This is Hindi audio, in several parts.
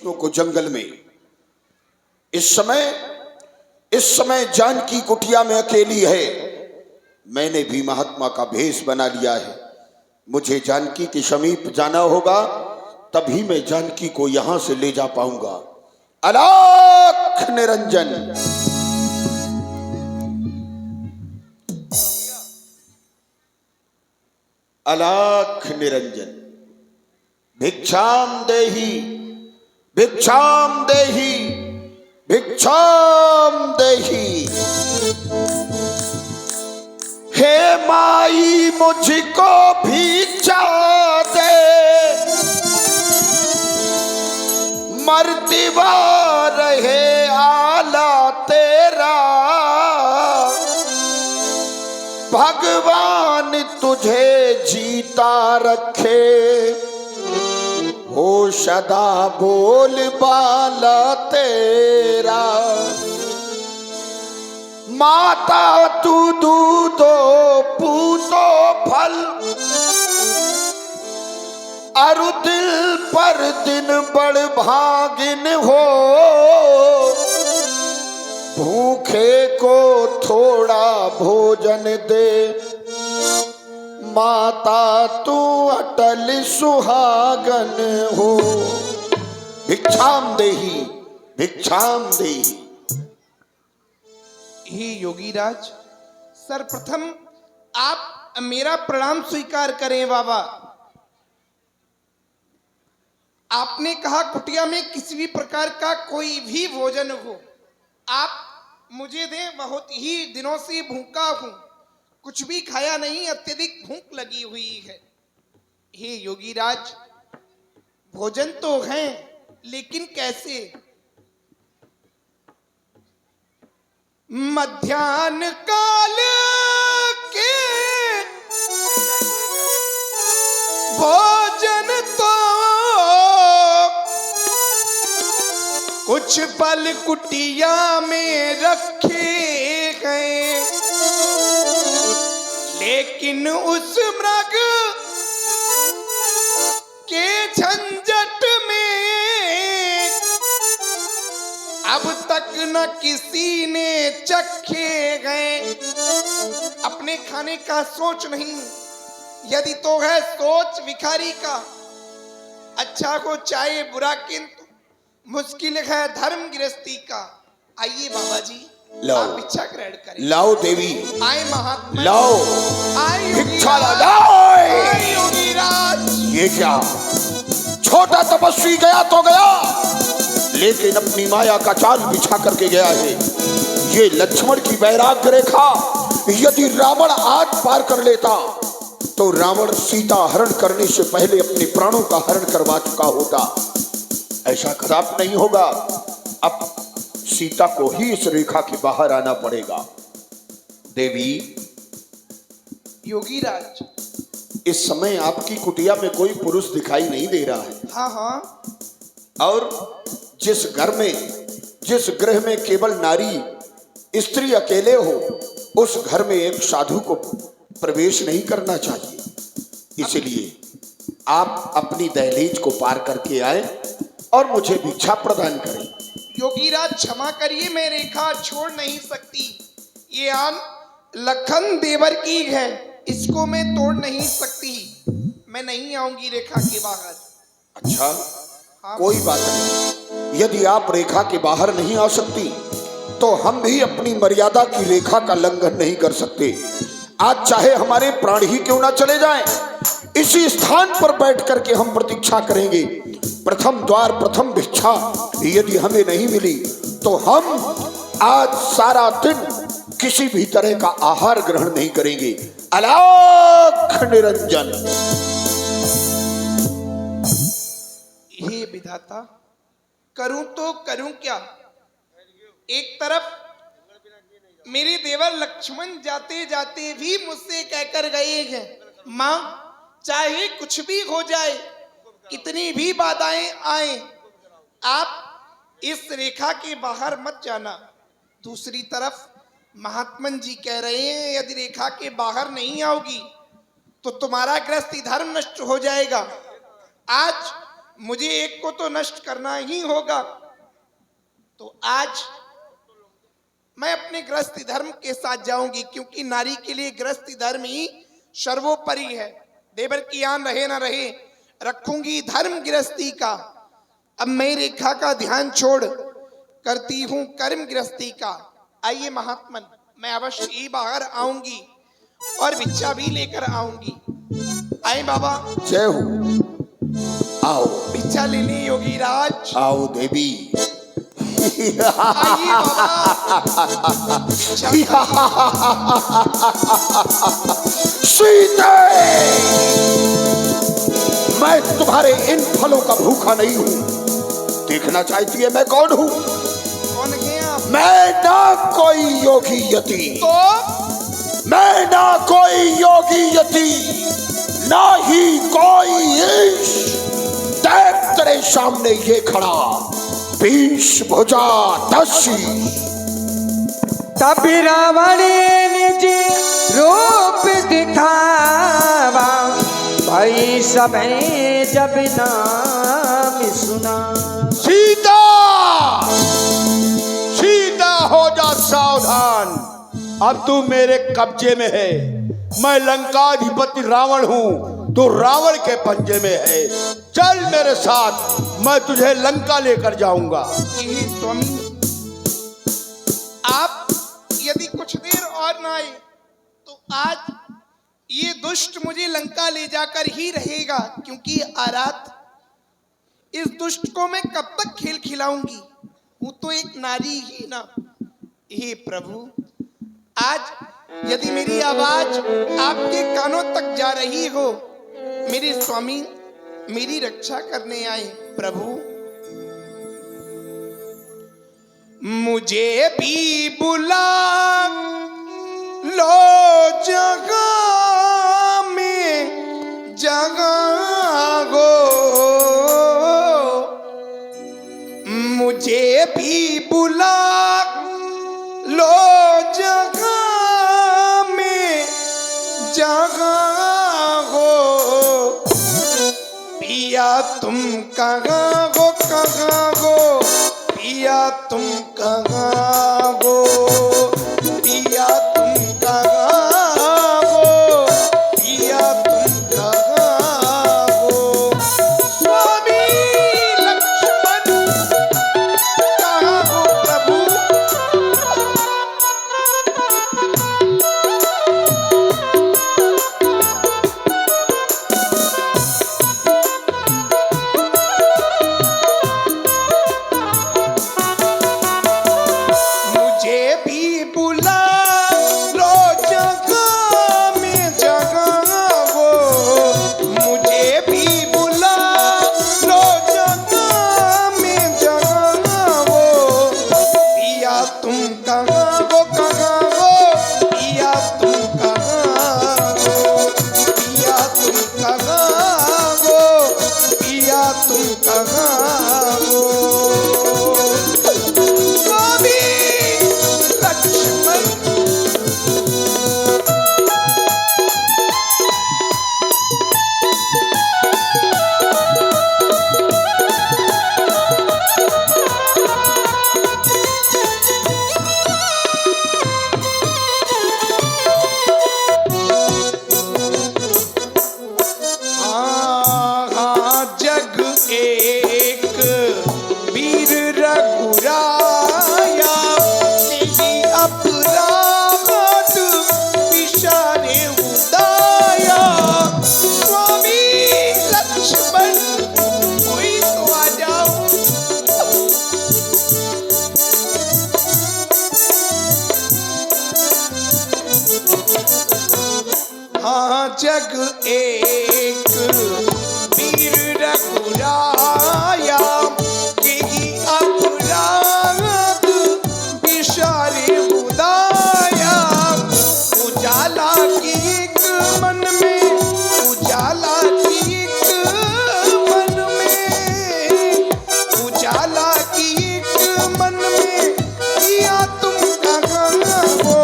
विष्णु को जंगल में। इस समय जानकी कुटिया में अकेली है। मैंने भी महात्मा का भेष बना लिया है। मुझे जानकी के समीप जाना होगा, तभी मैं जानकी को यहां से ले जा पाऊंगा। अलख निरंजन। अलख निरंजन। भिक्षाम देहि, भिक्षाम देहि, भिक्षाम देहि। हे माई मुझको भिक्षा दे, मरतिवा रहे आला तेरा। भगवान तुझे जीता रखे, हो सदा बोल बाला तेरा। माता तू दूधो पूतो फल, अरु दिल पर दिन बड़ भागिन हो। भूखे को थोड़ा भोजन दे, माता तू अटल सुहागन हो। भिक्षाम देहि, भिक्षाम देहि। हे योगीराज, सर्वप्रथम आप मेरा प्रणाम स्वीकार करें बाबा। आपने कहा कुटिया में किसी भी प्रकार का कोई भी भोजन हो आप मुझे दें। बहुत ही दिनों से भूखा हूं, कुछ भी खाया नहीं, अत्यधिक भूख लगी हुई है। हे योगीराज, भोजन तो है लेकिन कैसे? मध्याह्न काल के भोजन तो कुछ पल कुटिया में रखे गए, लेकिन उस मृग के झंझट में अब तक न किसी ने चखे गए। अपने खाने का सोच नहीं, यदि तो है सोच भिखारी का। अच्छा को चाहे बुरा, किंतु मुश्किल है धर्म गृहस्थी का। आइए बाबा जी, आप भिक्षा ग्रहण करें। लाओ देवी, आए महात्मा, लाओ आए भिक्षा लाओ। योगीराज, ये क्या? छोटा तपस्वी गया तो गया, लेकिन अपनी माया का जाल बिछा करके गया है। ये लक्ष्मण की वैराग्य रेखा यदि रावण आज पार कर लेता, तो रावण सीता हरण करने से पहले अपने प्राणों का हरण करवा चुका होता। ऐसा कदापि नहीं होगा। अब सीता को ही इस रेखा के बाहर आना पड़ेगा। देवी, योगीराज, इस समय आपकी कुटिया में कोई पुरुष दिखाई नहीं दे रहा है। हाँ हाँ। और जिस घर में, जिस गृह में केवल नारी स्त्री अकेले हो, उस घर में एक साधु को प्रवेश नहीं करना चाहिए। इसलिए आप अपनी दहलीज को पार करके आए और मुझे भिक्षा प्रदान करें। योगीराज क्षमा करिए, मैं रेखा छोड़ नहीं सकती। ये आन लखन देवर की है, इसको मैं तोड़ नहीं सकती। मैं नहीं आऊंगी रेखा के बाहर। अच्छा, हाँ। कोई बात नहीं। यदि आप रेखा के बाहर नहीं आ सकती, तो हम भी अपनी मर्यादा की रेखा का लंघन नहीं कर सकते। आज चाहे हमारे प्राण ही क्यों ना चले जाएं, इसी स्थान पर बैठ करके हम प्रतीक्षा करेंगे। प्रथम द्वार प्रथम भिक्षा यदि हमें नहीं मिली, तो हम आज सारा दिन किसी भी तरह का आहार ग्रहण नहीं करेंगे। अलख निरंजन। हे विधाता, करूं तो करूं क्या? एक तरफ मेरे देवर लक्ष्मण जाते जाते भी मुझसे कहकर गए हैं, मां चाहे कुछ भी हो जाए, कितनी भी बाधाएं आए, आप इस रेखा के बाहर मत जाना। दूसरी तरफ महात्मन जी कह रहे हैं, यदि रेखा के बाहर नहीं आओगी तो तुम्हारा गृहस्थी धर्म नष्ट हो जाएगा। आज मुझे एक को तो नष्ट करना ही होगा। तो आज मैं अपने गृहस्थी धर्म के साथ जाऊंगी, क्योंकि नारी के लिए गृहस्थी धर्म ही सर्वोपरि है। देवर की आन रहे ना रहे, रखूंगी धर्म गृहस्थी का। अब मैं रेखा का ध्यान छोड़ करती हूँ कर्म गृहस्थी का। आइए महात्मन, मैं अवश्य ही बाहर आऊंगी और भिक्षा भी लेकर आऊंगी। आए बाबा। जय हो। आओ भिक्षा लेने योगी राज। आओ देवी। आइए बाबा। सीते, मैं तुम्हारे इन फलों का भूखा नहीं हूं। देखना चाहती है मैं कौन हूं? कौन है आप? मैं ना कोई योगी यति, तो मैं ना कोई योगी यति, ना ही कोई ईश। देख तेरे सामने ये खड़ा 20 भुजा 10। तब रावण निज रूप दिखावा, भाई समय जब नाम सुना। सीता, सीता हो जा सावधान, अब तू मेरे कब्जे में है। मैं लंकाधिपति रावण हूं, तो रावण के पंजे में है। चल मेरे साथ, मैं तुझे लंका लेकर जाऊंगा। ये स्वामी, आप यदि कुछ देर और ना आए तो आज ये दुष्ट मुझे लंका ले जाकर ही रहेगा, क्योंकि आरात इस दुष्ट को मैं कब तक खेल खिलाऊंगी? वो तो एक नारी ही ना। हे प्रभु, आज यदि मेरी आवाज आपके कानों तक जा रही हो, मेरे स्वामी मेरी रक्षा करने आए। प्रभु, मुझे भी बुला लो जगह में जगह हो, मुझे भी बुला लो जगह में जगह हो। पिया तुम कहाँ हो, कहाँ हो, पिया तुम कहाँ हो, पिया तुम कहाँ हो, पिया तुम कहाँ हो। स्वामी लक्ष्मण कहाँ हो प्रभु? मुझे भी बुला लो जगह में जगह हो, मुझे भी बुला लो जगह में जगह हो। पिया तुम कहाँ हो, कहाँ हो, पिया तुम कहाँ हो, पिया तुम कहाँ हो, पिया तुम कहाँ हो। स्वामी लक्ष्मण जग एक वीर रघुराया, तेरी अपराध विचारे उदाया। स्वामी लक्ष्मण कोई तो आ जाओ। हाँ जग एक वीर रघुराया, तेरी अपराध विचारे उदाया। उजाला की एक मन में, उजाला की एक मन में, उजाला की एक मन में। पिया तुम कहाँ हो,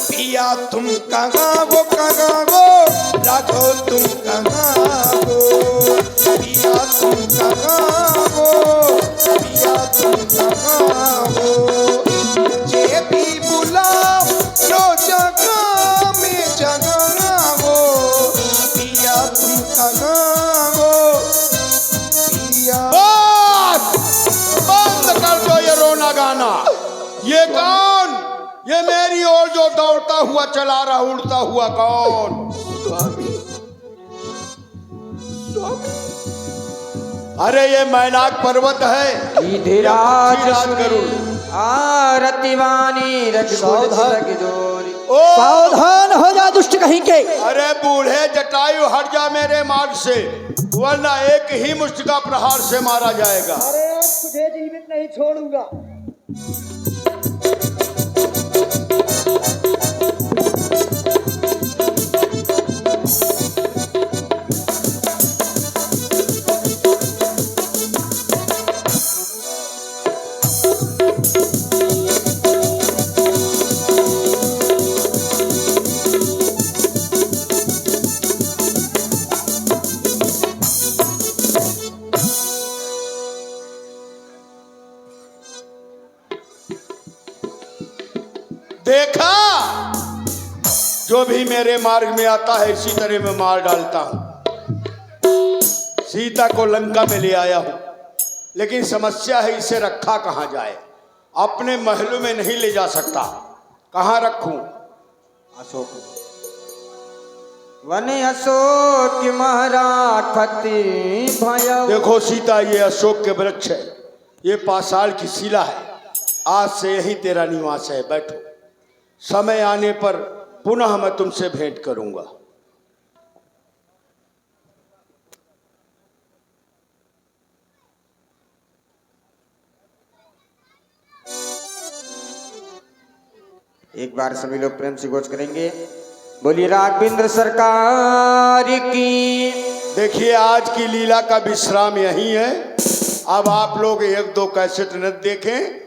पिया तुम कहाँ हो, कहाँ हो, राघो तुम कहाँ हो, पिया तुम ये कौन? ये मेरी ओर जो दौड़ता हुआ चला रहा, उड़ता हुआ कौन? स्वामी स्वामी अरे ये मैनाक पर्वत है। गिरिराज गरुड़। आरतिवाणी रघुकुल तिलक जोरी। ओ सावधान हो जा दुष्ट कहीं के। अरे बूढ़े जटायु, हट जा मेरे मार्ग से, वरना एक ही मुष्टिका प्रहार से मारा जाएगा। अरे तुझे जीवित नहीं छोड़ूंगा। देखा, जो भी मेरे मार्ग में आता है इसी तरह मैं मार डालता हूं। सीता को लंका में ले आया हूं, लेकिन समस्या है इसे रखा कहां जाए। अपने महलों में नहीं ले जा सकता, कहां रखूं? अशोक वन अशोक महाराखती भय। देखो सीता, ये अशोक के वृक्ष है, ये पाषाण की शिला है। आज से यही तेरा निवास है, बैठो। समय आने पर पुनः मैं तुमसे भेंट करूंगा। एक बार सभी लोग प्रेम से घोष करेंगे, बोलिए राघवेंद्र सरकार की। देखिए, आज की लीला का विश्राम यही है। अब आप लोग 1-2 कैसेट न देखें,